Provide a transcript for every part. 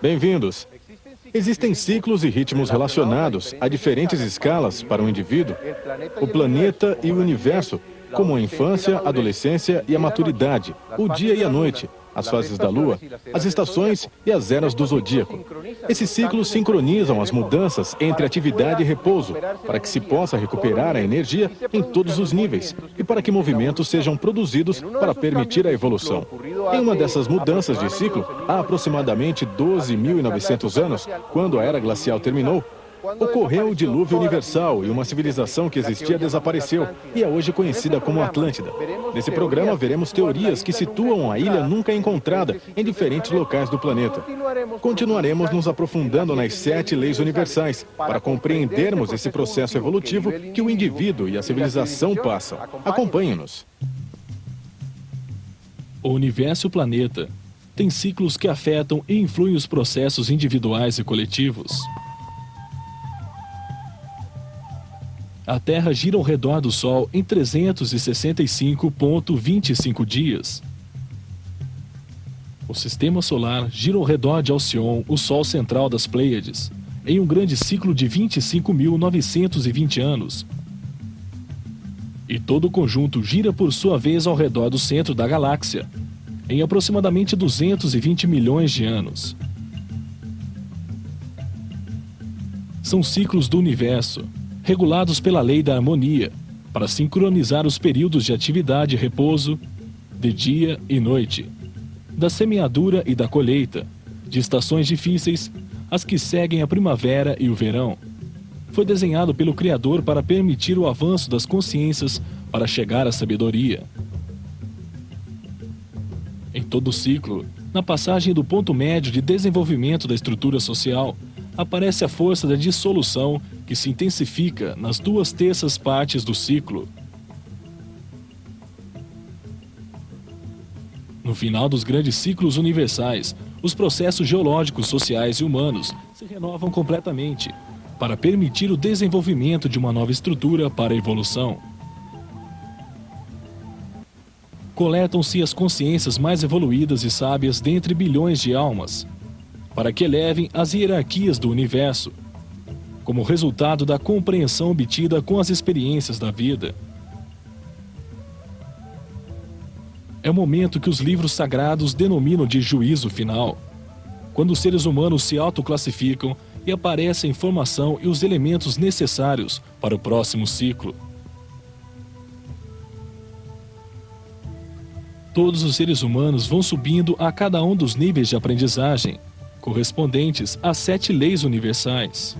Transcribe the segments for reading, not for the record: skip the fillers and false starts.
Bem-vindos. Existem ciclos e ritmos relacionados a diferentes escalas para o indivíduo, o planeta e o universo, como a infância, a adolescência e a maturidade, o dia e a noite, as fases da Lua, as estações e as eras do zodíaco. Esses ciclos sincronizam as mudanças entre atividade e repouso, para que se possa recuperar a energia em todos os níveis e para que movimentos sejam produzidos para permitir a evolução. Em uma dessas mudanças de ciclo, há aproximadamente 12.900 anos, quando a Era Glacial terminou, ocorreu o dilúvio universal e uma civilização que existia desapareceu e é hoje conhecida como Atlântida. Nesse programa veremos teorias que situam a ilha nunca encontrada em diferentes locais do planeta. Continuaremos nos aprofundando nas 7 leis universais para compreendermos esse processo evolutivo que o indivíduo e a civilização passam. Acompanhe-nos. O universo e o planeta têm ciclos que afetam e influem os processos individuais e coletivos. A Terra gira ao redor do Sol em 365,25 dias. O Sistema Solar gira ao redor de Alcione, o Sol central das Pleiades, em um grande ciclo de 25.920 anos. E todo o conjunto gira por sua vez ao redor do centro da galáxia, em aproximadamente 220 milhões de anos. São ciclos do universo, regulados pela lei da harmonia, para sincronizar os períodos de atividade e repouso, de dia e noite, da semeadura e da colheita, de estações difíceis, as que seguem a primavera e o verão. Foi desenhado pelo Criador para permitir o avanço das consciências para chegar à sabedoria. Em todo o ciclo, na passagem do ponto médio de desenvolvimento da estrutura social, aparece a força da dissolução que se intensifica nas 2/3 partes do ciclo. No final dos grandes ciclos universais, os processos geológicos, sociais e humanos se renovam completamente para permitir o desenvolvimento de uma nova estrutura para a evolução. Coletam-se as consciências mais evoluídas e sábias dentre bilhões de almas, para que elevem as hierarquias do universo, como resultado da compreensão obtida com as experiências da vida. É o momento que os livros sagrados denominam de juízo final, quando os seres humanos se autoclassificam e aparece a informação e os elementos necessários para o próximo ciclo. Todos os seres humanos vão subindo a cada um dos níveis de aprendizagem, correspondentes às 7 leis universais.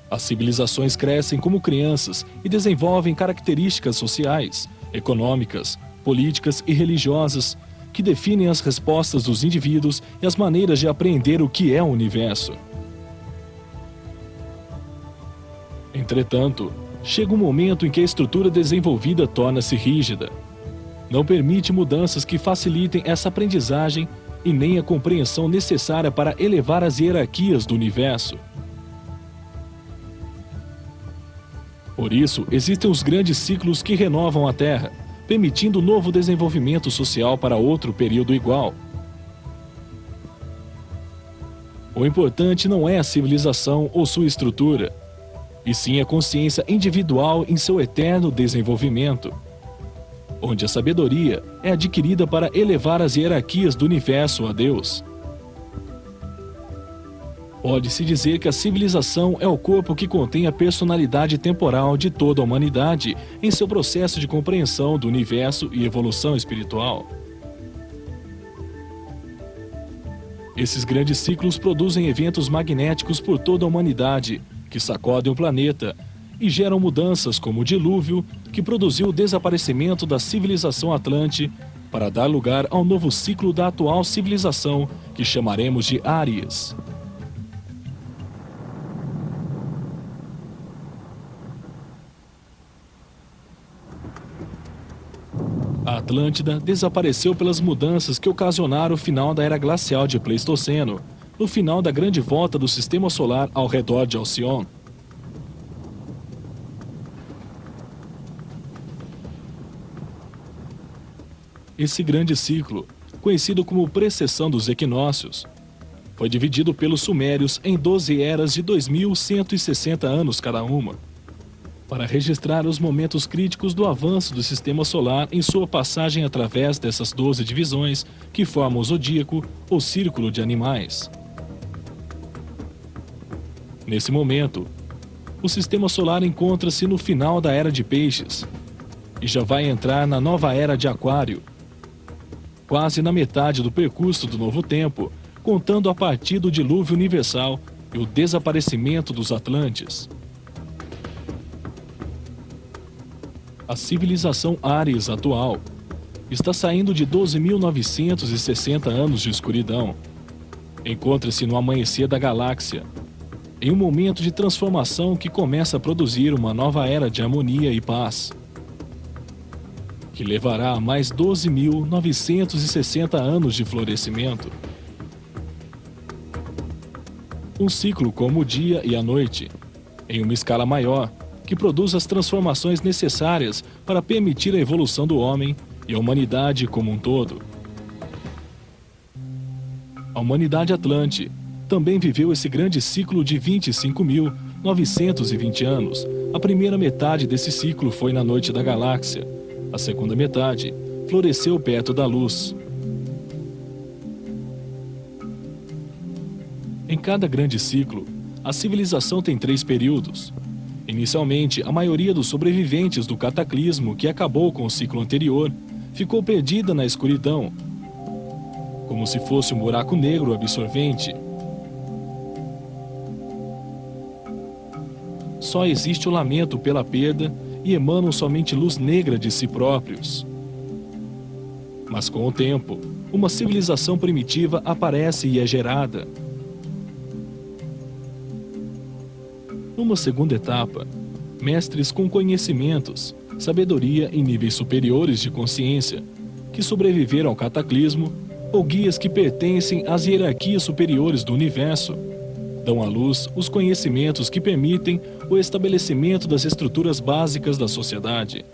As civilizações crescem como crianças e desenvolvem características sociais, econômicas, políticas e religiosas que definem as respostas dos indivíduos e as maneiras de apreender o que é o universo. Entretanto, chega um momento em que a estrutura desenvolvida torna-se rígida. Não permite mudanças que facilitem essa aprendizagem e nem a compreensão necessária para elevar as hierarquias do universo. Por isso, existem os grandes ciclos que renovam a Terra, permitindo novo desenvolvimento social para outro período igual. O importante não é a civilização ou sua estrutura, e sim a consciência individual em seu eterno desenvolvimento, onde a sabedoria é adquirida para elevar as hierarquias do universo a Deus. Pode-se dizer que a civilização é o corpo que contém a personalidade temporal de toda a humanidade em seu processo de compreensão do universo e evolução espiritual. Esses grandes ciclos produzem eventos magnéticos por toda a humanidade, que sacodem o planeta e geram mudanças como o dilúvio, que produziu o desaparecimento da civilização Atlante, para dar lugar ao novo ciclo da atual civilização, que chamaremos de Áries. A Atlântida desapareceu pelas mudanças que ocasionaram o final da Era Glacial de Pleistoceno, no final da grande volta do Sistema Solar ao redor de Alcione. Esse grande ciclo conhecido como precessão dos equinócios, foi dividido pelos sumérios em 12 eras de 2.160 anos cada uma, para registrar os momentos críticos do avanço do sistema solar em sua passagem através dessas 12 divisões que formam o zodíaco ou círculo de animais. Nesse momento, o sistema solar encontra-se no final da Era de Peixes e já vai entrar na nova Era de Aquário, quase na metade do percurso do Novo Tempo, contando a partir do dilúvio universal e o desaparecimento dos Atlantes. A civilização Áries atual está saindo de 12.960 anos de escuridão. Encontra-se no amanhecer da galáxia, em um momento de transformação que começa a produzir uma nova era de harmonia e paz, que levará a mais 12.960 anos de florescimento. Um ciclo como o dia e a noite, em uma escala maior, que produz as transformações necessárias para permitir a evolução do homem e a humanidade como um todo. A humanidade Atlante também viveu esse grande ciclo de 25.920 anos. A primeira metade desse ciclo foi na noite da galáxia. A segunda metade floresceu perto da luz. Em cada grande ciclo, a civilização tem 3 períodos. Inicialmente, a maioria dos sobreviventes do cataclismo que acabou com o ciclo anterior ficou perdida na escuridão, como se fosse um buraco negro absorvente. Só existe o lamento pela perda e emanam somente luz negra de si próprios. Mas com o tempo, uma civilização primitiva aparece e é gerada. Numa segunda etapa, mestres com conhecimentos, sabedoria em níveis superiores de consciência, que sobreviveram ao cataclismo, ou guias que pertencem às hierarquias superiores do universo, dão à luz os conhecimentos que permitem o estabelecimento das estruturas básicas da sociedade.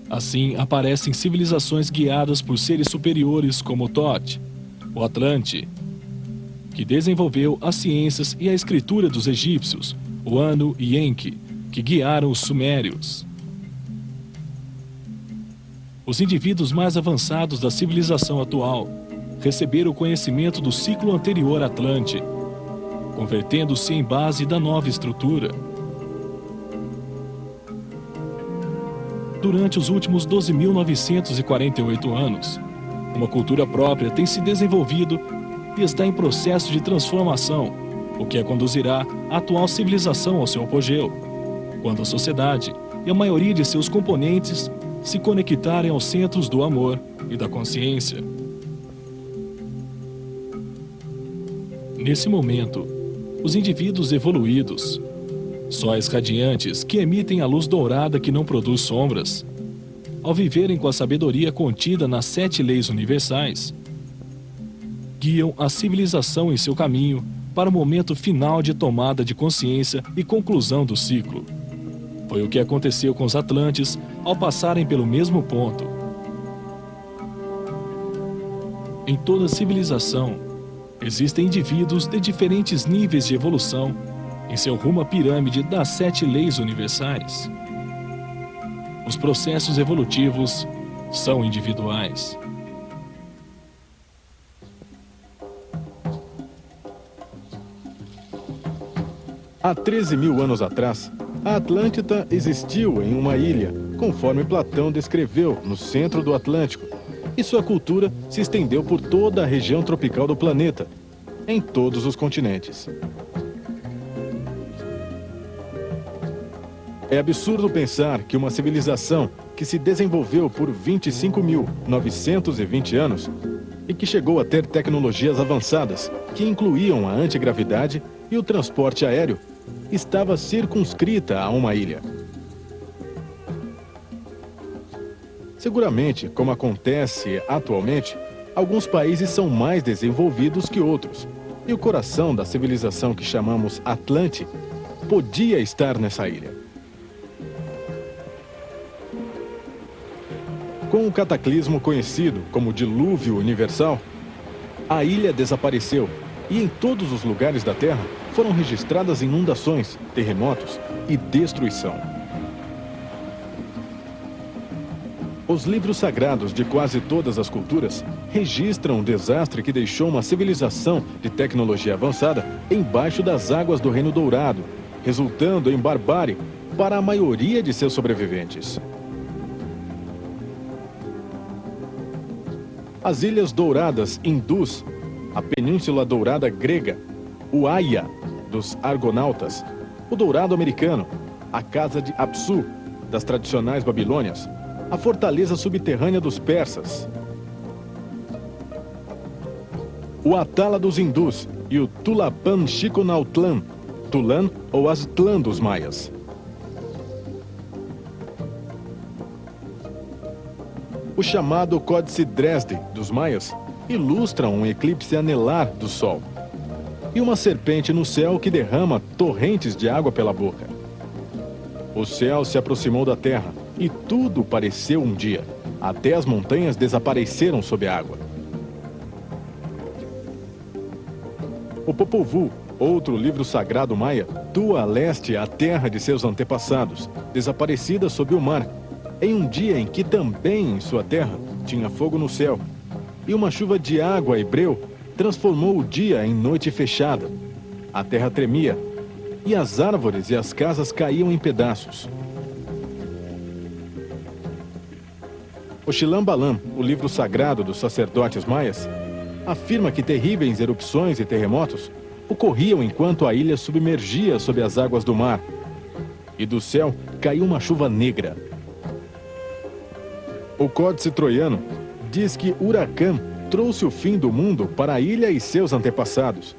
Assim, aparecem civilizações guiadas por seres superiores como Thoth, o Atlante, que desenvolveu as ciências e a escritura dos egípcios, o Anu e Enki, que guiaram os sumérios. Os indivíduos mais avançados da civilização atual receberam o conhecimento do ciclo anterior Atlante, convertendo-se em base da nova estrutura. Durante os últimos 12.948 anos, uma cultura própria tem se desenvolvido e está em processo de transformação, o que a conduzirá à atual civilização ao seu apogeu, quando a sociedade e a maioria de seus componentes se conectarem aos centros do amor e da consciência. Nesse momento, os indivíduos evoluídos, sóis radiantes que emitem a luz dourada que não produz sombras, ao viverem com a sabedoria contida nas 7 leis universais, guiam a civilização em seu caminho para o momento final de tomada de consciência e conclusão do ciclo. Foi o que aconteceu com os Atlantes ao passarem pelo mesmo ponto. Em toda civilização, existem indivíduos de diferentes níveis de evolução em seu rumo à pirâmide das 7 leis universais. Os processos evolutivos são individuais. Há 13.000 anos atrás, a Atlântida existiu em uma ilha, conforme Platão descreveu, no centro do Atlântico, e sua cultura se estendeu por toda a região tropical do planeta, em todos os continentes. É absurdo pensar que uma civilização que se desenvolveu por 25.920 anos e que chegou a ter tecnologias avançadas, que incluíam a antigravidade e o transporte aéreo, estava circunscrita a uma ilha. Seguramente, como acontece atualmente, alguns países são mais desenvolvidos que outros, e o coração da civilização que chamamos Atlante podia estar nessa ilha. Com um cataclismo conhecido como Dilúvio Universal, a ilha desapareceu e em todos os lugares da Terra foram registradas inundações, terremotos e destruição. Os livros sagrados de quase todas as culturas registram um desastre que deixou uma civilização de tecnologia avançada embaixo das águas do Reino Dourado, resultando em barbárie para a maioria de seus sobreviventes. As Ilhas Douradas hindus, a Península Dourada grega, o Aia dos Argonautas, o Dourado americano, a Casa de Apsu das tradicionais Babilônias, a fortaleza subterrânea dos persas, o Atala dos hindus e o Tulapan Chiconautlan, Tulan ou Aztlã dos maias. O chamado Códice Dresde dos maias ilustra um eclipse anelar do Sol e uma serpente no céu que derrama torrentes de água pela boca. O céu se aproximou da terra e tudo pareceu um dia, até as montanhas desapareceram sob a água. O Popol Vuh, outro livro sagrado maia, tua a leste a terra de seus antepassados, desaparecida sob o mar, em um dia em que também em sua terra tinha fogo no céu, e uma chuva de água hebreu transformou o dia em noite fechada. A terra tremia, e as árvores e as casas caíam em pedaços. O Xilambalam, o livro sagrado dos sacerdotes maias, afirma que terríveis erupções e terremotos ocorriam enquanto a ilha submergia sob as águas do mar, e do céu caiu uma chuva negra. O Códice Troiano diz que Huracan trouxe o fim do mundo para a ilha e seus antepassados,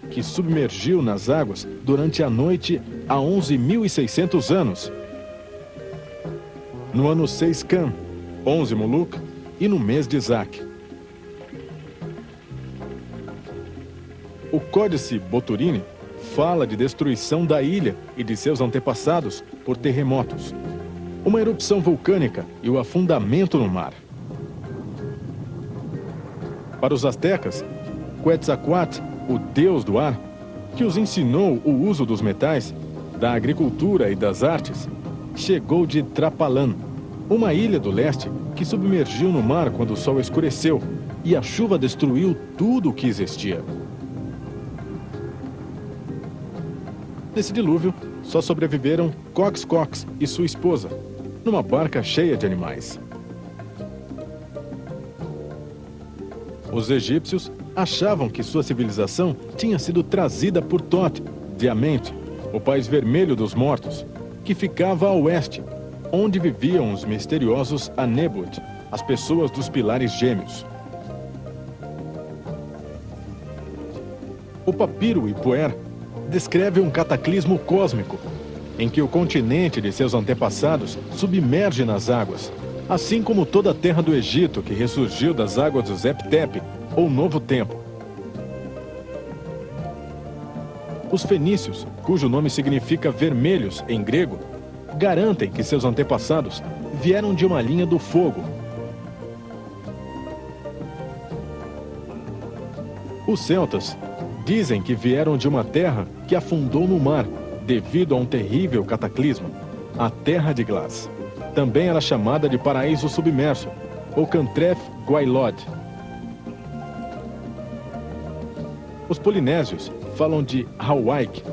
que submergiu nas águas durante a noite há 11.600 anos. No ano 6 Can, 11 Muluk e no mês de Isaac. O Códice Boturini fala de destruição da ilha e de seus antepassados por terremotos, uma erupção vulcânica e o afundamento no mar. Para os astecas, Quetzalcoatl, o deus do ar, que os ensinou o uso dos metais, da agricultura e das artes, chegou de Trapalan, uma ilha do leste que submergiu no mar quando o sol escureceu e a chuva destruiu tudo o que existia. Nesse dilúvio, só sobreviveram Coxcox e sua esposa, numa barca cheia de animais. Os egípcios achavam que sua civilização tinha sido trazida por Thoth, de Amenth, o país vermelho dos mortos, que ficava a oeste, onde viviam os misteriosos Anebut, as pessoas dos pilares gêmeos. O papiro Ipuer descreve um cataclismo cósmico, em que o continente de seus antepassados submerge nas águas, assim como toda a terra do Egito que ressurgiu das águas do Zep-Tep, ou Novo Tempo. Os fenícios, cujo nome significa vermelhos em grego, garantem que seus antepassados vieram de uma linha do fogo. Os celtas dizem que vieram de uma terra que afundou no mar devido a um terrível cataclismo, a Terra de Glass. Também era chamada de Paraíso Submerso, ou Cantref Gwaelod. Os polinésios falam de Hawaii,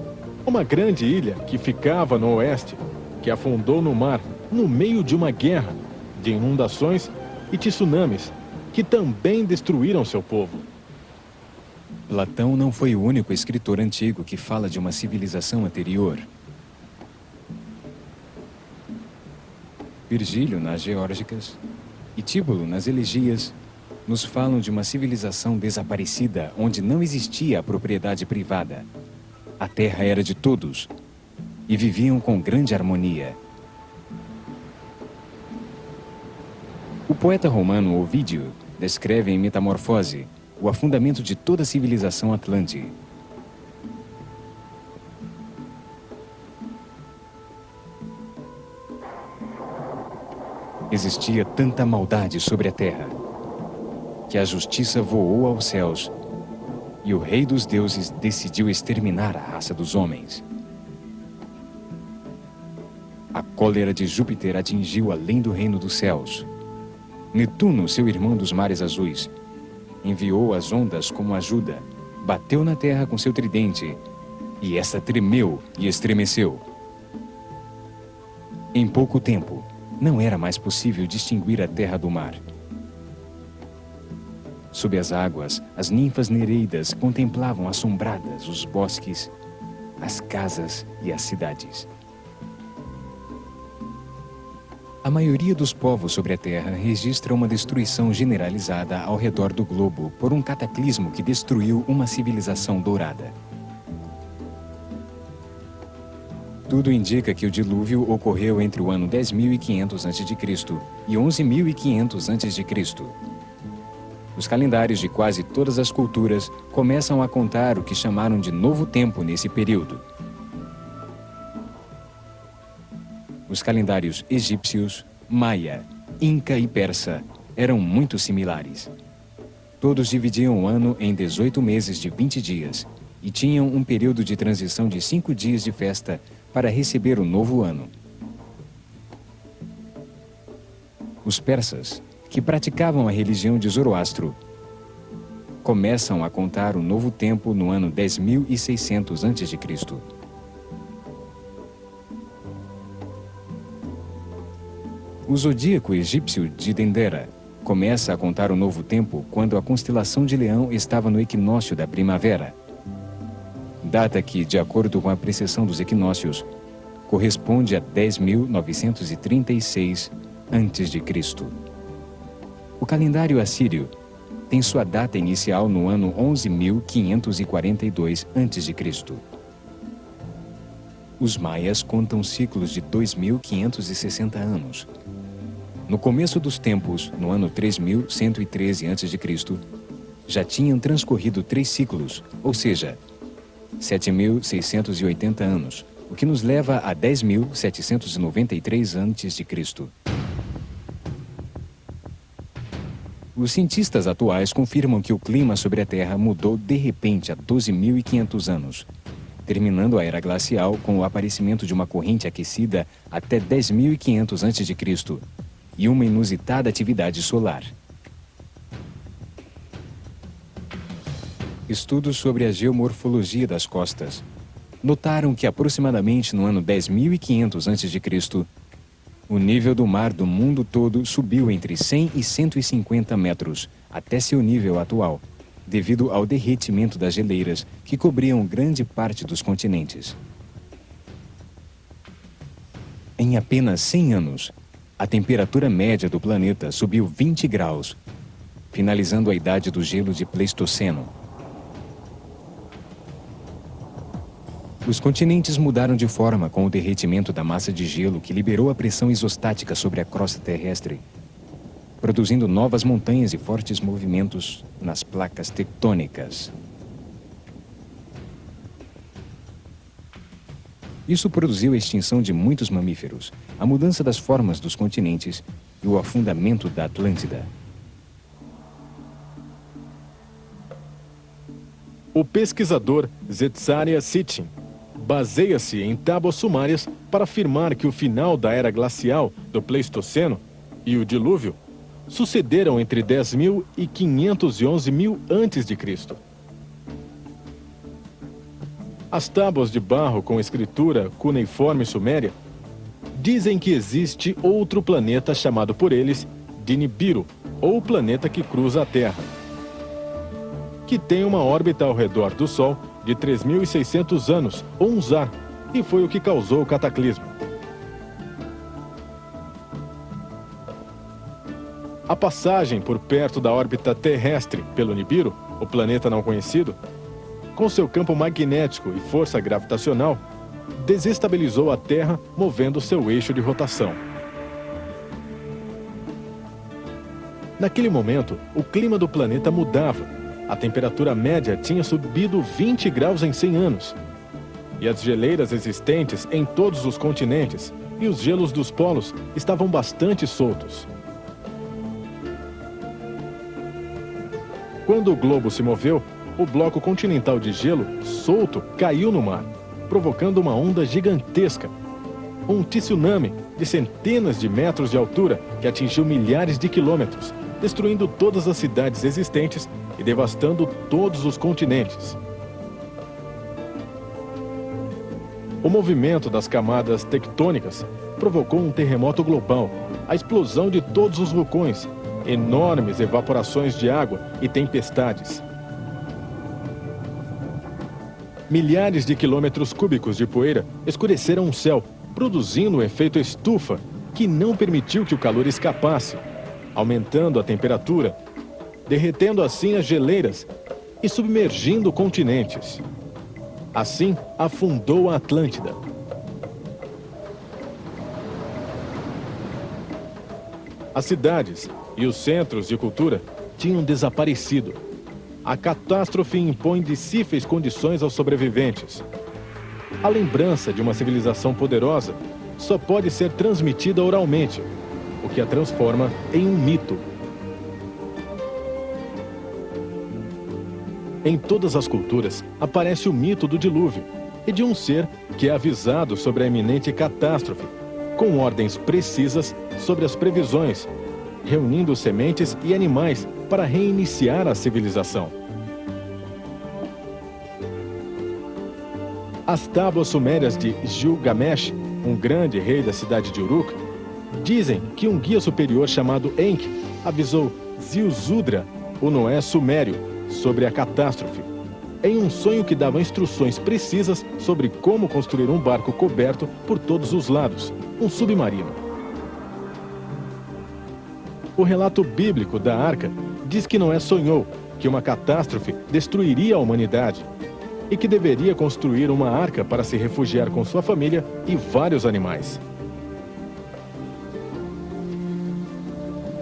uma grande ilha que ficava no oeste, que afundou no mar no meio de uma guerra, de inundações e tsunamis, que também destruíram seu povo. Platão não foi o único escritor antigo que fala de uma civilização anterior. Virgílio, nas Geórgicas, e Tíbulo, nas Elegias, nos falam de uma civilização desaparecida onde não existia a propriedade privada. A terra era de todos e viviam com grande harmonia. O poeta romano Ovídio descreve em Metamorfose o afundamento de toda a civilização atlante. Existia tanta maldade sobre a terra que a justiça voou aos céus e o Rei dos Deuses decidiu exterminar a raça dos homens. A cólera de Júpiter atingiu além do reino dos céus. Netuno, seu irmão dos mares azuis, enviou as ondas como ajuda, bateu na terra com seu tridente, e esta tremeu e estremeceu. Em pouco tempo, não era mais possível distinguir a terra do mar. Sob as águas, as ninfas nereidas contemplavam assombradas os bosques, as casas e as cidades. A maioria dos povos sobre a Terra registra uma destruição generalizada ao redor do globo por um cataclismo que destruiu uma civilização dourada. Tudo indica que o dilúvio ocorreu entre o ano 10.500 a.C. e 11.500 a.C. Os calendários de quase todas as culturas começam a contar o que chamaram de Novo Tempo nesse período. Os calendários egípcios, maia, inca e persa eram muito similares. Todos dividiam o ano em 18 meses de 20 dias e tinham um período de transição de 5 dias de festa para receber o novo ano. Os persas, que praticavam a religião de Zoroastro, começam a contar o novo tempo no ano 10.600 a.C. O zodíaco egípcio de Dendera começa a contar o novo tempo quando a constelação de Leão estava no equinócio da primavera, data que, de acordo com a precessão dos equinócios, corresponde a 10.936 a.C. O calendário assírio tem sua data inicial no ano 11.542 a.C. Os maias contam ciclos de 2.560 anos. No começo dos tempos, no ano 3.113 a.C., já tinham transcorrido 3 ciclos, ou seja, 7.680 anos, o que nos leva a 10.793 a.C. Os cientistas atuais confirmam que o clima sobre a Terra mudou de repente há 12.500 anos, terminando a era glacial com o aparecimento de uma corrente aquecida até 10.500 a.C. e uma inusitada atividade solar. Estudos sobre a geomorfologia das costas notaram que aproximadamente no ano 10.500 a.C., o nível do mar do mundo todo subiu entre 100 e 150 metros, até seu nível atual, devido ao derretimento das geleiras que cobriam grande parte dos continentes. Em apenas 100 anos, a temperatura média do planeta subiu 20 graus, finalizando a idade do gelo de Pleistoceno. Os continentes mudaram de forma com o derretimento da massa de gelo que liberou a pressão isostática sobre a crosta terrestre, produzindo novas montanhas e fortes movimentos nas placas tectônicas. Isso produziu a extinção de muitos mamíferos, a mudança das formas dos continentes e o afundamento da Atlântida. O pesquisador Zecharia Sitchin baseia-se em tábuas sumárias para afirmar que o final da era glacial do Pleistoceno e o dilúvio sucederam entre 10.000 e 511.000 a.C. As tábuas de barro com escritura cuneiforme suméria dizem que existe outro planeta chamado por eles de Nibiru, ou planeta que cruza a Terra, que tem uma órbita ao redor do Sol de 3.600 anos, ou um zar, e foi o que causou o cataclismo. A passagem por perto da órbita terrestre pelo Nibiru, o planeta não conhecido, com seu campo magnético e força gravitacional, desestabilizou a Terra, movendo seu eixo de rotação. Naquele momento, o clima do planeta mudava. A temperatura média tinha subido 20 graus em 100 anos. E as geleiras existentes em todos os continentes e os gelos dos polos estavam bastante soltos. Quando o globo se moveu, o bloco continental de gelo solto caiu no mar, provocando uma onda gigantesca. Um tsunami de centenas de metros de altura que atingiu milhares de quilômetros, destruindo todas as cidades existentes e devastando todos os continentes. O movimento das camadas tectônicas provocou um terremoto global, a explosão de todos os vulcões, enormes evaporações de água e tempestades. Milhares de quilômetros cúbicos de poeira escureceram o céu, produzindo um efeito estufa que não permitiu que o calor escapasse, aumentando a temperatura, derretendo assim as geleiras e submergindo continentes. Assim, afundou a Atlântida. As cidades e os centros de cultura tinham desaparecido. A catástrofe impõe difíceis condições aos sobreviventes. A lembrança de uma civilização poderosa só pode ser transmitida oralmente, o que a transforma em um mito. Em todas as culturas aparece o mito do dilúvio e de um ser que é avisado sobre a iminente catástrofe, com ordens precisas sobre as previsões, reunindo sementes e animais para reiniciar a civilização. As tábuas sumérias de Gilgamesh, um grande rei da cidade de Uruk, dizem que um guia superior chamado Enki avisou Ziusudra, o Noé sumério, sobre a catástrofe, em um sonho que dava instruções precisas sobre como construir um barco coberto por todos os lados, um submarino. O relato bíblico da Arca diz que Noé sonhou que uma catástrofe destruiria a humanidade e que deveria construir uma arca para se refugiar com sua família e vários animais.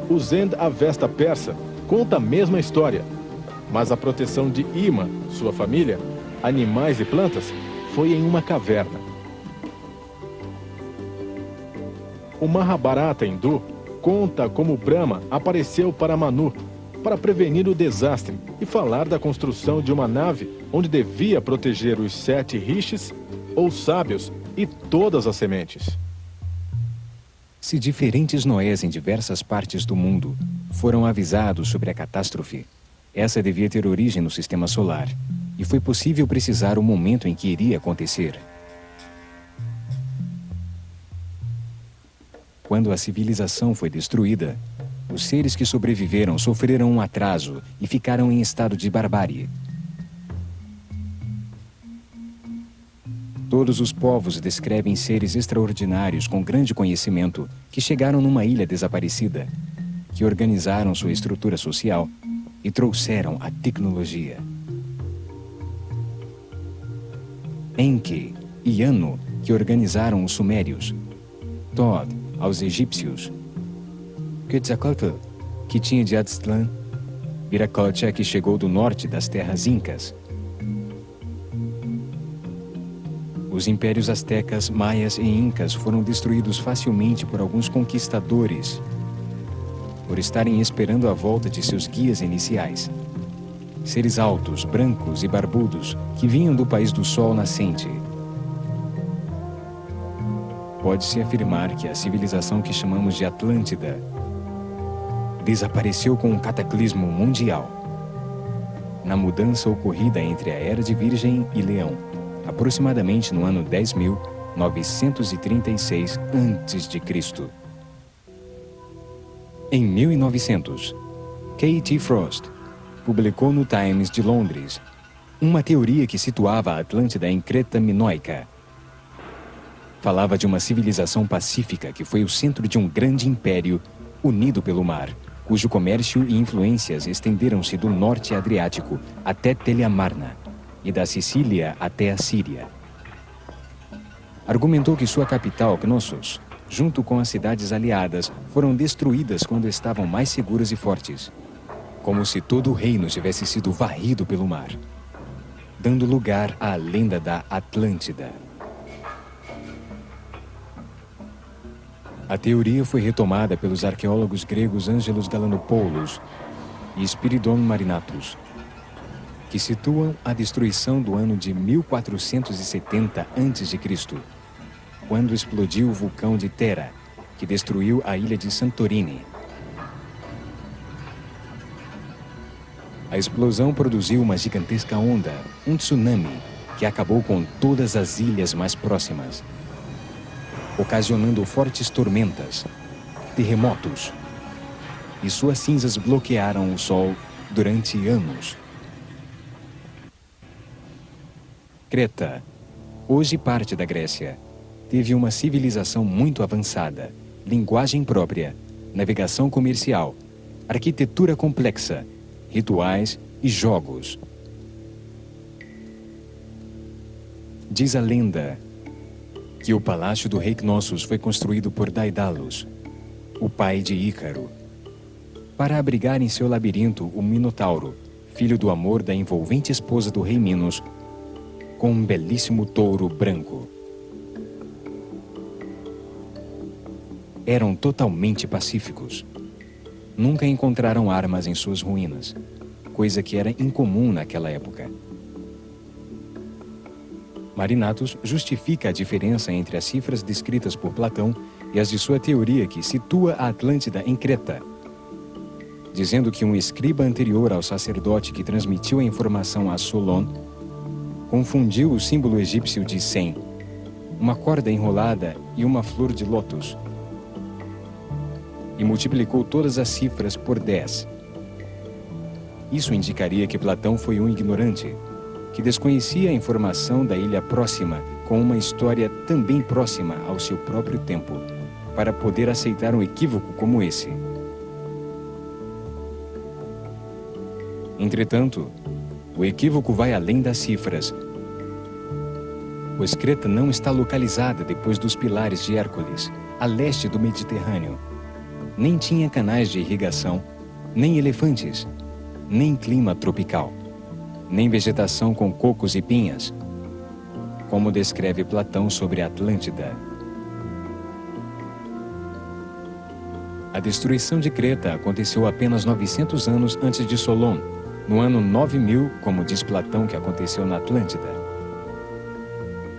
O Zend Avesta persa conta a mesma história, mas a proteção de Ima, sua família, animais e plantas, foi em uma caverna. O Mahabharata hindu conta como Brahma apareceu para Manu para prevenir o desastre e falar da construção de uma nave onde devia proteger os 7 rishis, ou sábios, e todas as sementes. Se diferentes Noés em diversas partes do mundo foram avisados sobre a catástrofe, essa devia ter origem no sistema solar, e foi possível precisar o momento em que iria acontecer. Quando a civilização foi destruída, os seres que sobreviveram sofreram um atraso e ficaram em estado de barbárie. Todos os povos descrevem seres extraordinários com grande conhecimento que chegaram numa ilha desaparecida, que organizaram sua estrutura social e trouxeram a tecnologia. Enki e Anu, que organizaram os sumérios. Tod, aos egípcios. Quetzalcoatl, que tinha de Aztlán. Viracocha, que chegou do norte das terras incas. Os impérios astecas, maias e incas foram destruídos facilmente por alguns conquistadores, por estarem esperando a volta de seus guias iniciais. Seres altos, brancos e barbudos que vinham do país do sol nascente. Pode-se afirmar que a civilização que chamamos de Atlântida desapareceu com um cataclismo mundial, na mudança ocorrida entre a Era de Virgem e Leão, aproximadamente no ano 10.936 a.C. Em 1900, K.T. Frost publicou no Times de Londres uma teoria que situava a Atlântida em Creta Minoica. Falava de uma civilização pacífica que foi o centro de um grande império unido pelo mar, cujo comércio e influências estenderam-se do norte Adriático até Teleamarna e da Sicília até a Síria. Argumentou que sua capital, Knossos, junto com as cidades aliadas, foram destruídas quando estavam mais seguras e fortes, como se todo o reino tivesse sido varrido pelo mar, dando lugar à lenda da Atlântida. A teoria foi retomada pelos arqueólogos gregos Angelos Galanopoulos e Spiridon Marinatus, que situam a destruição do ano de 1470 a.C., quando explodiu o vulcão de Thera, que destruiu a ilha de Santorini. A explosão produziu uma gigantesca onda, um tsunami, que acabou com todas as ilhas mais próximas, ocasionando fortes tormentas, terremotos, e suas cinzas bloquearam o sol durante anos. Creta, hoje parte da Grécia, teve uma civilização muito avançada, linguagem própria, navegação comercial, arquitetura complexa, rituais e jogos. Diz a lenda que o palácio do rei Knossos foi construído por Daedalus, o pai de Ícaro, para abrigar em seu labirinto o Minotauro, filho do amor da envolvente esposa do rei Minos, com um belíssimo touro branco. Eram totalmente pacíficos. Nunca encontraram armas em suas ruínas, coisa que era incomum naquela época. Marinatus justifica a diferença entre as cifras descritas por Platão e as de sua teoria que situa a Atlântida em Creta, dizendo que um escriba anterior ao sacerdote que transmitiu a informação a Solon confundiu o símbolo egípcio de 100, uma corda enrolada e uma flor de lótus, e multiplicou todas as cifras por 10. Isso indicaria que Platão foi um ignorante, que desconhecia a informação da ilha próxima com uma história também próxima ao seu próprio tempo, para poder aceitar um equívoco como esse. Entretanto, o equívoco vai além das cifras, pois Creta não está localizada depois dos pilares de Hércules, a leste do Mediterrâneo. Nem tinha canais de irrigação, nem elefantes, nem clima tropical, nem vegetação com cocos e pinhas, como descreve Platão sobre a Atlântida. A destruição de Creta aconteceu apenas 900 anos antes de Solon, no ano 9000, como diz Platão que aconteceu na Atlântida.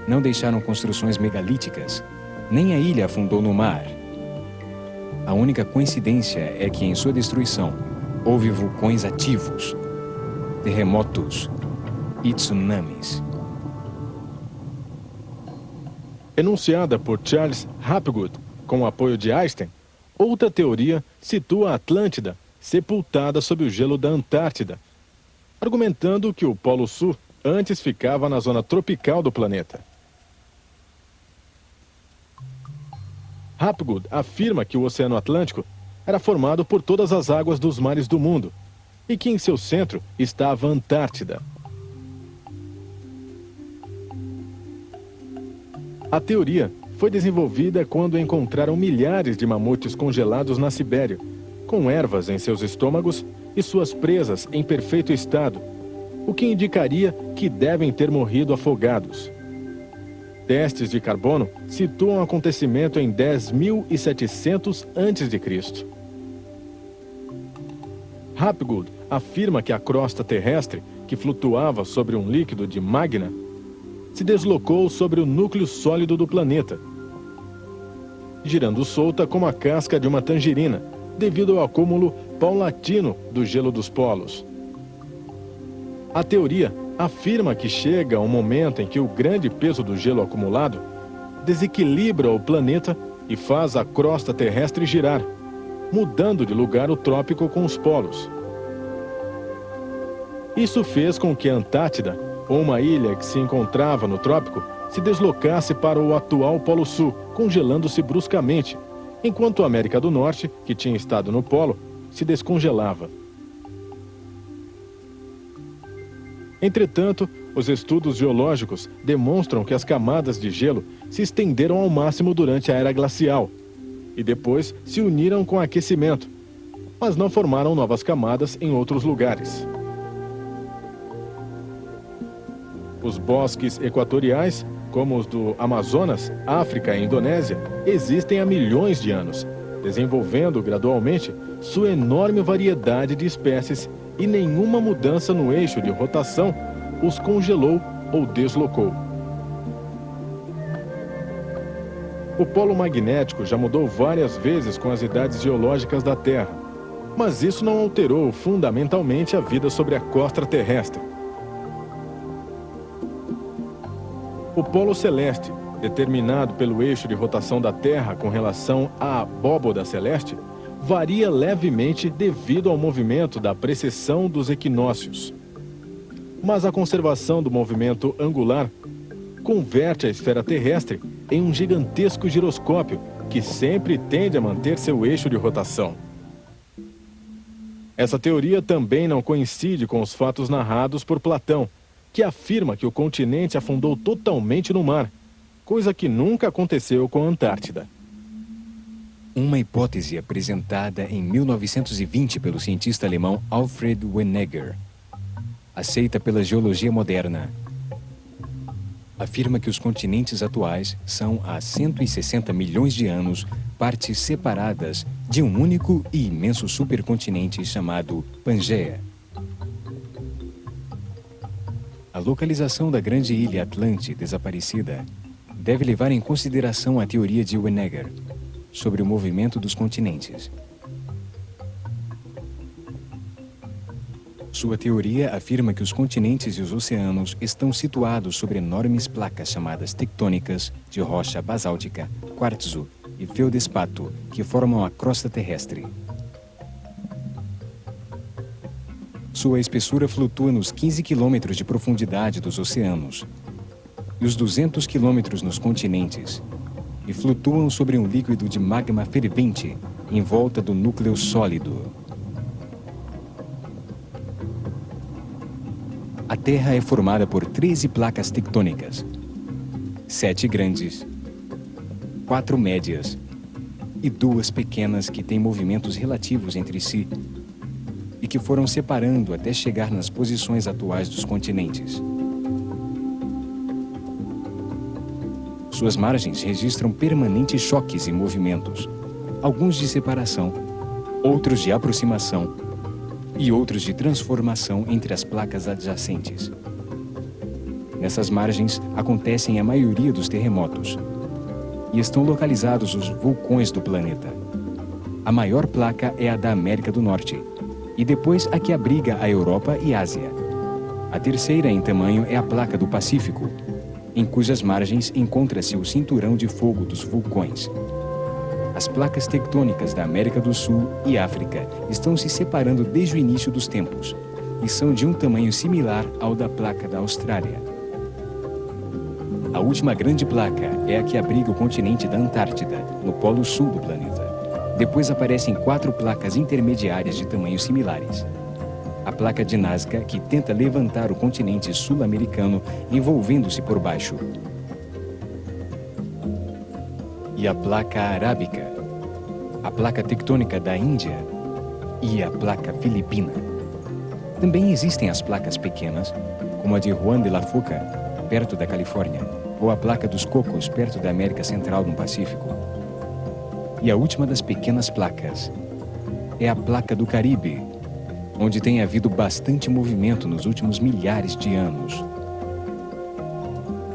Não deixaram construções megalíticas, nem a ilha afundou no mar. A única coincidência é que em sua destruição houve vulcões ativos, terremotos e tsunamis. Enunciada por Charles Hapgood, com o apoio de Einstein, outra teoria situa a Atlântida sepultada sob o gelo da Antártida, argumentando que o Polo Sul antes ficava na zona tropical do planeta. Hapgood afirma que o Oceano Atlântico era formado por todas as águas dos mares do mundo e que em seu centro estava a Antártida. A teoria foi desenvolvida quando encontraram milhares de mamutes congelados na Sibéria, com ervas em seus estômagos e suas presas em perfeito estado, o que indicaria que devem ter morrido afogados. Testes de carbono situam o acontecimento em 10.700 a.C. Hapgood afirma que a crosta terrestre, que flutuava sobre um líquido de magma, se deslocou sobre o núcleo sólido do planeta, girando solta como a casca de uma tangerina, devido ao acúmulo paulatino do gelo dos polos. A teoria afirma que chega um momento em que o grande peso do gelo acumulado desequilibra o planeta e faz a crosta terrestre girar, mudando de lugar o trópico com os polos. Isso fez com que a Antártida, uma ilha que se encontrava no trópico, se deslocasse para o atual Polo Sul, congelando-se bruscamente, enquanto a América do Norte, que tinha estado no polo, se descongelava. Entretanto, os estudos geológicos demonstram que as camadas de gelo se estenderam ao máximo durante a era glacial e depois se uniram com o aquecimento, mas não formaram novas camadas em outros lugares. Os bosques equatoriais como os do Amazonas, África e Indonésia, existem há milhões de anos, desenvolvendo gradualmente sua enorme variedade de espécies, e nenhuma mudança no eixo de rotação os congelou ou deslocou. O polo magnético já mudou várias vezes com as idades geológicas da Terra, mas isso não alterou fundamentalmente a vida sobre a crosta terrestre. O polo celeste, determinado pelo eixo de rotação da Terra com relação à abóboda celeste, varia levemente devido ao movimento da precessão dos equinócios. Mas a conservação do movimento angular converte a esfera terrestre em um gigantesco giroscópio que sempre tende a manter seu eixo de rotação. Essa teoria também não coincide com os fatos narrados por Platão, que afirma que o continente afundou totalmente no mar, coisa que nunca aconteceu com a Antártida. Uma hipótese apresentada em 1920 pelo cientista alemão Alfred Wegener, aceita pela geologia moderna, afirma que os continentes atuais são, há 160 milhões de anos, partes separadas de um único e imenso supercontinente chamado Pangeia. A localização da grande ilha Atlante desaparecida deve levar em consideração a teoria de Wegener sobre o movimento dos continentes. Sua teoria afirma que os continentes e os oceanos estão situados sobre enormes placas chamadas tectônicas de rocha basáltica, quartzo e feldespato, que formam a crosta terrestre. Sua espessura flutua nos 15 quilômetros de profundidade dos oceanos e os 200 quilômetros nos continentes, e flutuam sobre um líquido de magma fervente em volta do núcleo sólido. A Terra é formada por 13 placas tectônicas, 7 grandes, 4 médias e 2 pequenas que têm movimentos relativos entre si e que foram separando até chegar nas posições atuais dos continentes. Suas margens registram permanentes choques e movimentos, alguns de separação, outros de aproximação e outros de transformação entre as placas adjacentes. Nessas margens acontecem a maioria dos terremotos e estão localizados os vulcões do planeta. A maior placa é a da América do Norte e depois a que abriga a Europa e Ásia. A terceira em tamanho é a placa do Pacífico, em cujas margens encontra-se o cinturão de fogo dos vulcões. As placas tectônicas da América do Sul e África estão se separando desde o início dos tempos e são de um tamanho similar ao da placa da Austrália. A última grande placa é a que abriga o continente da Antártida, no polo sul do planeta. Depois aparecem 4 placas intermediárias de tamanhos similares. A placa de Nazca, que tenta levantar o continente sul-americano envolvendo-se por baixo. E a placa arábica, a placa tectônica da Índia e a placa filipina. Também existem as placas pequenas, como a de Juan de la Foca, perto da Califórnia, ou a placa dos Cocos, perto da América Central no Pacífico. E a última das pequenas placas é a placa do Caribe, onde tem havido bastante movimento nos últimos milhares de anos.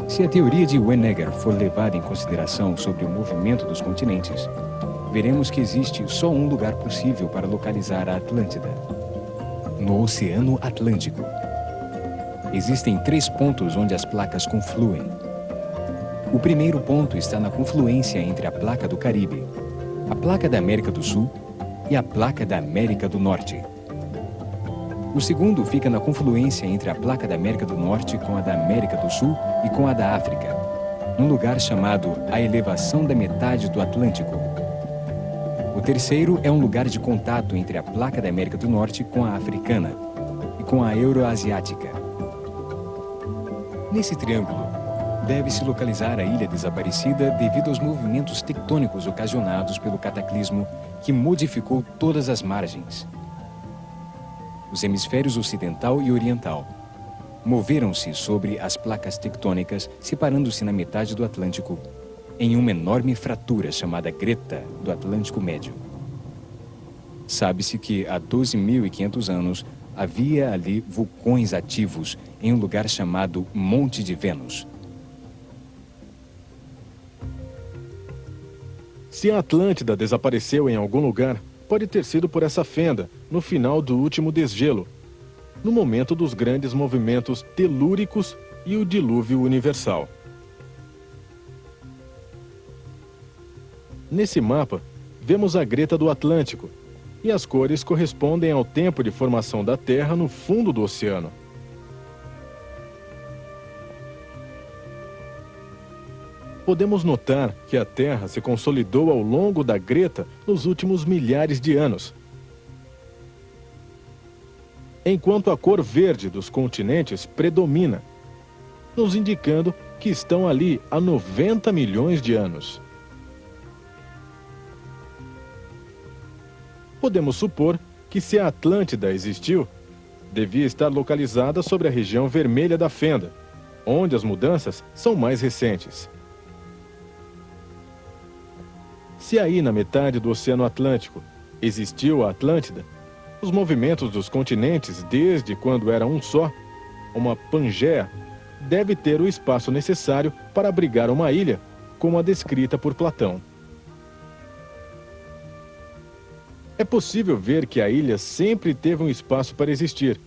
Se a teoria de Wegener for levada em consideração sobre o movimento dos continentes, veremos que existe só um lugar possível para localizar a Atlântida: no Oceano Atlântico. Existem 3 pontos onde as placas confluem. O primeiro ponto está na confluência entre a placa do Caribe, a placa da América do Sul e a placa da América do Norte. O segundo fica na confluência entre a placa da América do Norte com a da América do Sul e com a da África, num lugar chamado a elevação da metade do Atlântico. O terceiro é um lugar de contato entre a placa da América do Norte com a africana e com a euroasiática. Nesse triângulo, deve-se localizar a ilha desaparecida devido aos movimentos tectônicos ocasionados pelo cataclismo que modificou todas as margens, os hemisférios ocidental e oriental, moveram-se sobre as placas tectônicas, separando-se na metade do Atlântico, em uma enorme fratura chamada Greta do Atlântico Médio. Sabe-se que há 12.500 anos havia ali vulcões ativos em um lugar chamado Monte de Vênus. Se a Atlântida desapareceu em algum lugar, pode ter sido por essa fenda, no final do último desgelo, no momento dos grandes movimentos telúricos e o dilúvio universal. Nesse mapa, vemos a Greta do Atlântico, e as cores correspondem ao tempo de formação da Terra no fundo do oceano. Podemos notar que a Terra se consolidou ao longo da Greta nos últimos milhares de anos, enquanto a cor verde dos continentes predomina, nos indicando que estão ali há 90 milhões de anos. Podemos supor que, se a Atlântida existiu, devia estar localizada sobre a região vermelha da fenda, onde as mudanças são mais recentes. Se aí na metade do Oceano Atlântico existiu a Atlântida, os movimentos dos continentes desde quando era um só, uma Pangeia, deve ter o espaço necessário para abrigar uma ilha, como a descrita por Platão. É possível ver que a ilha sempre teve um espaço para existir,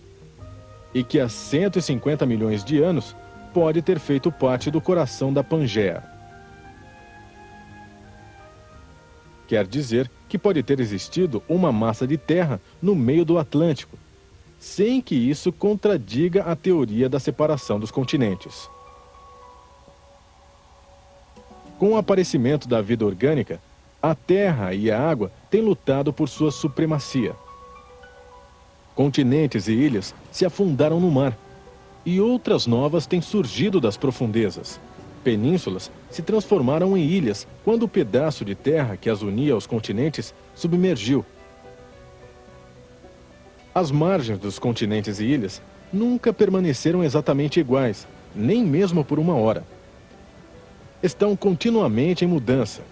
e que há 150 milhões de anos pode ter feito parte do coração da Pangeia. Quer dizer que pode ter existido uma massa de terra no meio do Atlântico, sem que isso contradiga a teoria da separação dos continentes. Com o aparecimento da vida orgânica, a terra e a água têm lutado por sua supremacia. Continentes e ilhas se afundaram no mar, e outras novas têm surgido das profundezas. Penínsulas se transformaram em ilhas quando o pedaço de terra que as unia aos continentes submergiu. As margens dos continentes e ilhas nunca permaneceram exatamente iguais, nem mesmo por uma hora. Estão continuamente em mudança.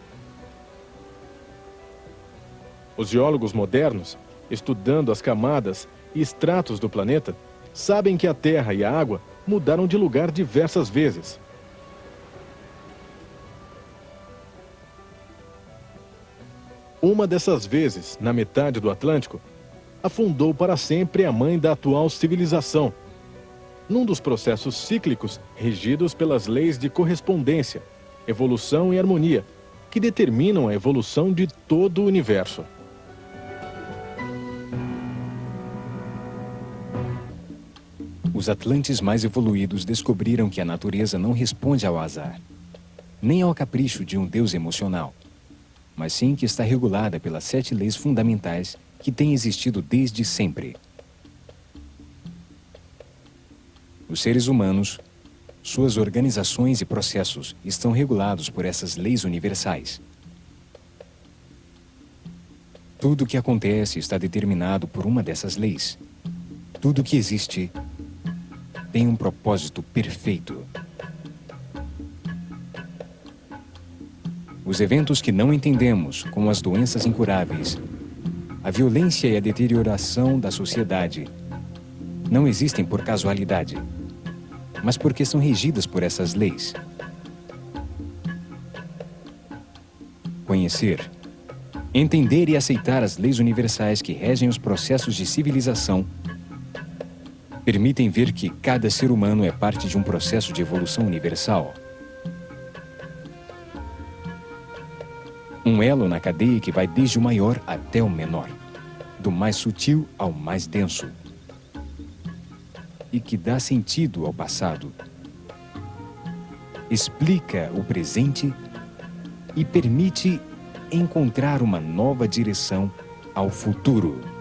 Os geólogos modernos, estudando as camadas e estratos do planeta, sabem que a terra e a água mudaram de lugar diversas vezes. Uma dessas vezes, na metade do Atlântico, afundou para sempre a mãe da atual civilização, num dos processos cíclicos regidos pelas leis de correspondência, evolução e harmonia, que determinam a evolução de todo o universo. Os atlantes mais evoluídos descobriram que a natureza não responde ao azar, nem ao capricho de um deus emocional, mas sim que está regulada pelas 7 leis fundamentais que têm existido desde sempre. Os seres humanos, suas organizações e processos estão regulados por essas leis universais. Tudo o que acontece está determinado por uma dessas leis. Tudo o que existe tem um propósito perfeito. Os eventos que não entendemos, como as doenças incuráveis, a violência e a deterioração da sociedade, não existem por casualidade, mas porque são regidas por essas leis. Conhecer, entender e aceitar as leis universais que regem os processos de civilização permitem ver que cada ser humano é parte de um processo de evolução universal. Um elo na cadeia que vai desde o maior até o menor, do mais sutil ao mais denso, e que dá sentido ao passado, explica o presente e permite encontrar uma nova direção ao futuro.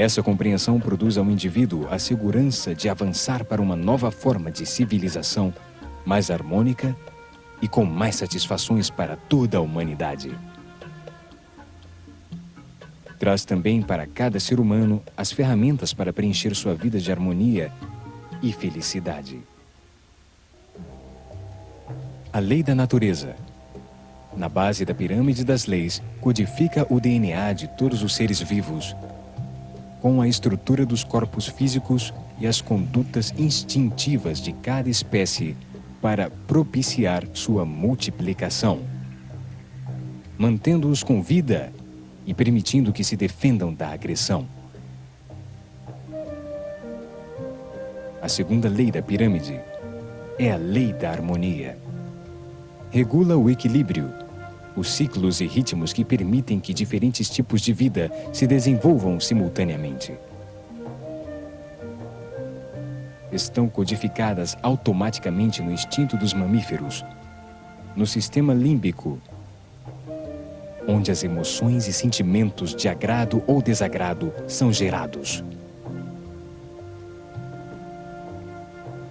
Essa compreensão produz ao indivíduo a segurança de avançar para uma nova forma de civilização mais harmônica e com mais satisfações para toda a humanidade. Traz também para cada ser humano as ferramentas para preencher sua vida de harmonia e felicidade. A lei da natureza. Na base da pirâmide das leis, codifica o DNA de todos os seres vivos, com a estrutura dos corpos físicos e as condutas instintivas de cada espécie para propiciar sua multiplicação, mantendo-os com vida e permitindo que se defendam da agressão. A segunda lei da pirâmide é a lei da harmonia. Regula o equilíbrio, os ciclos e ritmos que permitem que diferentes tipos de vida se desenvolvam simultaneamente. Estão codificadas automaticamente no instinto dos mamíferos, no sistema límbico, onde as emoções e sentimentos de agrado ou desagrado são gerados.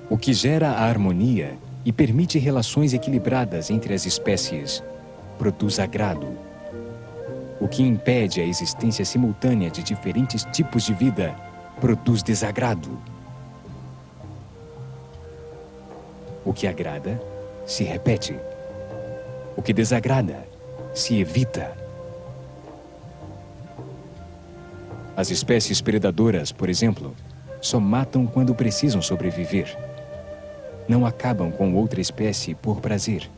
O que gera a harmonia e permite relações equilibradas entre as espécies produz agrado. O que impede a existência simultânea de diferentes tipos de vida produz desagrado. O que agrada se repete. O que desagrada se evita. As espécies predadoras, por exemplo, só matam quando precisam sobreviver. Não acabam com outra espécie por prazer.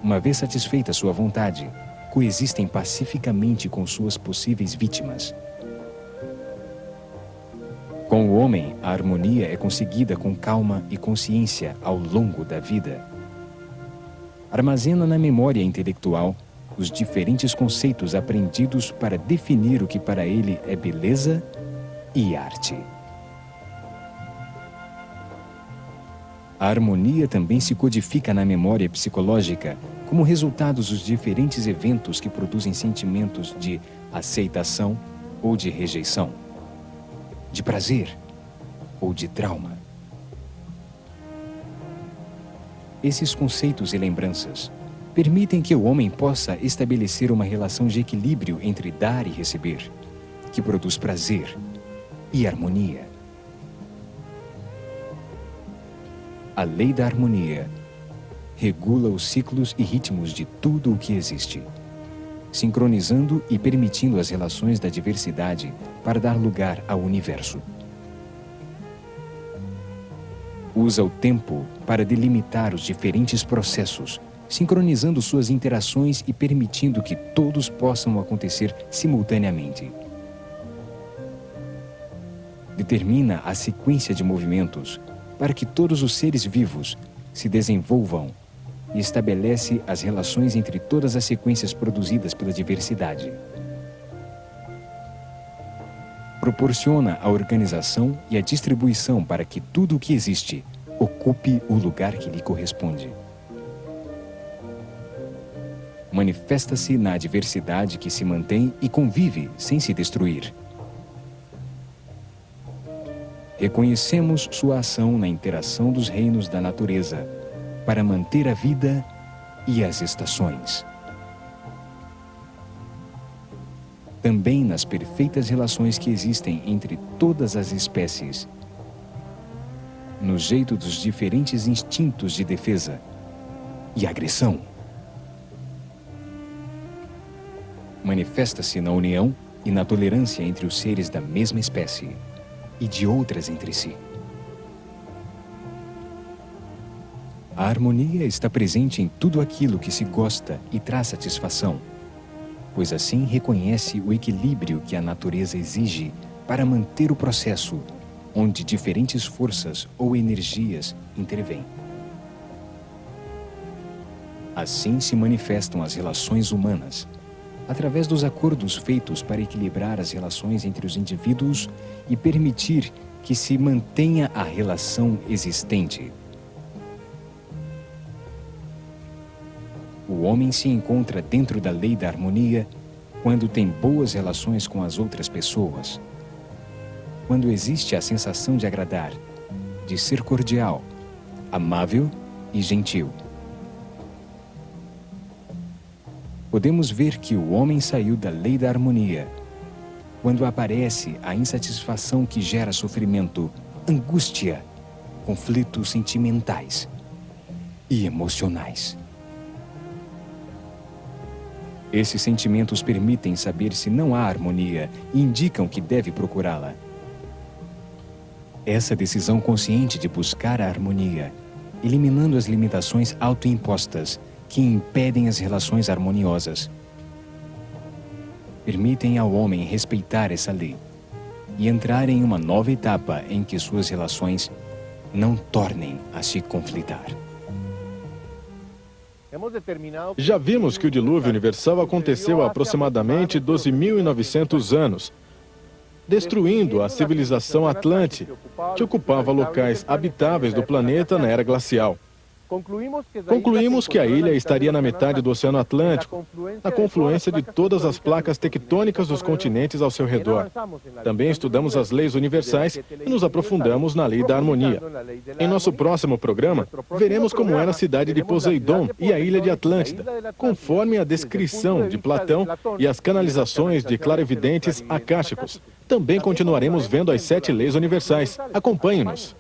Uma vez satisfeita sua vontade, coexistem pacificamente com suas possíveis vítimas. Com o homem, a harmonia é conseguida com calma e consciência ao longo da vida. Armazena na memória intelectual os diferentes conceitos aprendidos para definir o que para ele é beleza e arte. A harmonia também se codifica na memória psicológica como resultados dos diferentes eventos que produzem sentimentos de aceitação ou de rejeição, de prazer ou de trauma. Esses conceitos e lembranças permitem que o homem possa estabelecer uma relação de equilíbrio entre dar e receber, que produz prazer e harmonia. A lei da harmonia regula os ciclos e ritmos de tudo o que existe, sincronizando e permitindo as relações da diversidade para dar lugar ao universo. Usa o tempo para delimitar os diferentes processos, sincronizando suas interações e permitindo que todos possam acontecer simultaneamente. Determina a sequência de movimentos para que todos os seres vivos se desenvolvam e estabelece as relações entre todas as sequências produzidas pela diversidade. Proporciona a organização e a distribuição para que tudo o que existe ocupe o lugar que lhe corresponde. Manifesta-se na diversidade que se mantém e convive sem se destruir. Reconhecemos sua ação na interação dos reinos da natureza para manter a vida e as estações. Também nas perfeitas relações que existem entre todas as espécies, no jeito dos diferentes instintos de defesa e agressão. Manifesta-se na união e na tolerância entre os seres da mesma espécie e de outras entre si. A harmonia está presente em tudo aquilo que se gosta e traz satisfação, pois assim reconhece o equilíbrio que a natureza exige para manter o processo, onde diferentes forças ou energias intervêm. Assim se manifestam as relações humanas, através dos acordos feitos para equilibrar as relações entre os indivíduos e permitir que se mantenha a relação existente. O homem se encontra dentro da lei da harmonia quando tem boas relações com as outras pessoas, quando existe a sensação de agradar, de ser cordial, amável e gentil. Podemos ver que o homem saiu da lei da harmonia quando aparece a insatisfação que gera sofrimento, angústia, conflitos sentimentais e emocionais. Esses sentimentos permitem saber se não há harmonia e indicam que deve procurá-la. Essa decisão consciente de buscar a harmonia, eliminando as limitações autoimpostas que impedem as relações harmoniosas, permitem ao homem respeitar essa lei e entrar em uma nova etapa em que suas relações não tornem a se conflitar. Já vimos que o dilúvio universal aconteceu há aproximadamente 12.900 anos, destruindo a civilização Atlante, que ocupava locais habitáveis do planeta na era glacial. Concluímos que a ilha estaria na metade do Oceano Atlântico, na confluência de todas as placas tectônicas dos continentes ao seu redor. Também estudamos as leis universais e nos aprofundamos na lei da harmonia. Em nosso próximo programa, veremos como era a cidade de Poseidon e a ilha de Atlântida, conforme a descrição de Platão e as canalizações de clarividentes acásticos. Também continuaremos vendo as 7 leis universais. Acompanhe-nos.